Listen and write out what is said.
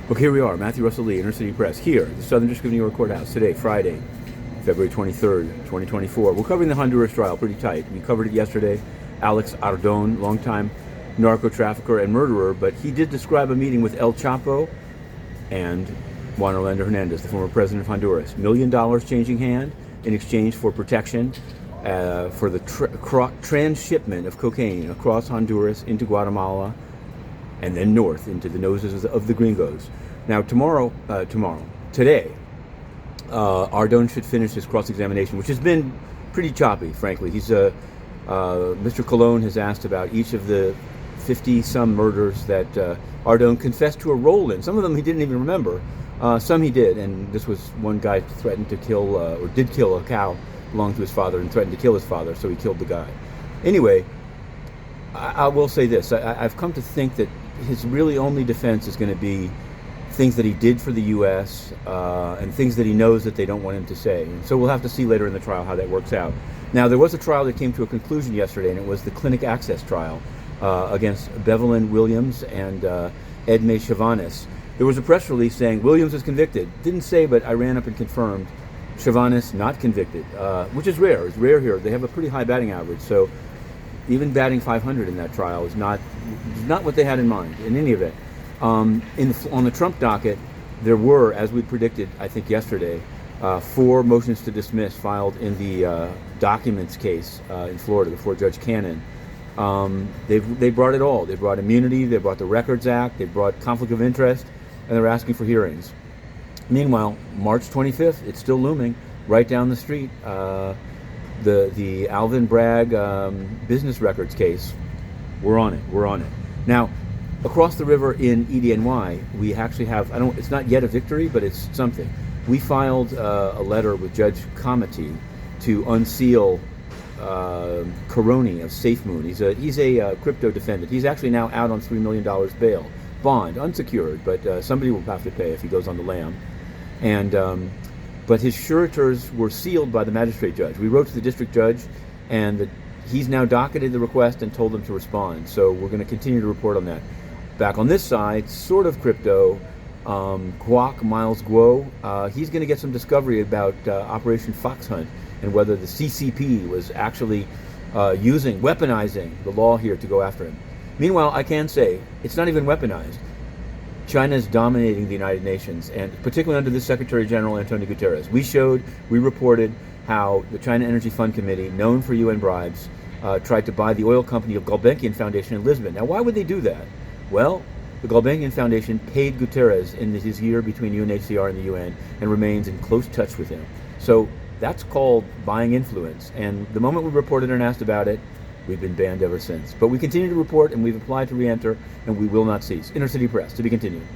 Okay, here we are, Matthew Russell Lee, Inner City Press, here, the Southern District of New York Courthouse, today, Friday, February 23rd, 2024. We're covering the Honduras trial pretty tight. We covered it yesterday. Alex Ardon, longtime narco trafficker and murderer, but he did describe a meeting with El Chapo and Juan Orlando Hernandez, the former president of Honduras. $1 million changing hand in exchange for protection for the transshipment of cocaine across Honduras into Guatemala and then north into the noses of the gringos. Now, today, Ardon should finish his cross-examination, which has been pretty choppy, frankly. Mr. Colon has asked about each of the 50-some murders that Ardon confessed to a role in. Some of them he didn't even remember. Some he did, and this was one guy threatened to kill, or did kill a cow belonging to his father and threatened to kill his father, so he killed the guy. Anyway, I will say this. I've come to think that his really only defense is going to be things that he did for the U.S. And things that he knows that they don't want him to say. And so we'll have to see later in the trial how that works out. Now, there was a trial that came to a conclusion yesterday, and it was the clinic access trial against Bevelyn Williams and Edme Chavanes. There was a press release saying Williams is convicted. Didn't say, but I ran up and confirmed Chavanes not convicted, which is rare. It's rare here. They have a pretty high batting average, so even batting 500 in that trial is not what they had in mind. In any event, on the Trump docket, there were, as we predicted, I think yesterday, 4 motions to dismiss filed in the documents case in Florida before Judge Cannon. They brought it all. They brought immunity. They brought the Records Act. They brought conflict of interest, and they're asking for hearings. Meanwhile, March 25th, it's still looming right down the street. The Alvin Bragg business records case, we're on it. Now, across the river in EDNY, we actually have, it's not yet a victory, but it's something. We filed a letter with Judge Comity to unseal Caroni of SafeMoon. He's a crypto defendant. He's actually now out on $3 million bail. Bond, unsecured, but somebody will have to pay if he goes on the lam. But his suretors were sealed by the magistrate judge. We wrote to the district judge, and he's now docketed the request and told them to respond. So we're going to continue to report on that. Back on this side, sort of crypto, Miles Guo, he's going to get some discovery about Operation Fox Hunt and whether the CCP was actually weaponizing the law here to go after him. Meanwhile, I can say it's not even weaponized. China is dominating the United Nations, and particularly under this Secretary General, Antonio Guterres. We reported how the China Energy Fund Committee, known for UN bribes, tried to buy the oil company of Gulbenkian Foundation in Lisbon. Now, why would they do that? Well, the Gulbenkian Foundation paid Guterres in his year between UNHCR and the UN and remains in close touch with him. So that's called buying influence. And the moment we reported and asked about it, we've been banned ever since. But we continue to report, and we've applied to re-enter, and we will not cease. Inner City Press, to be continued.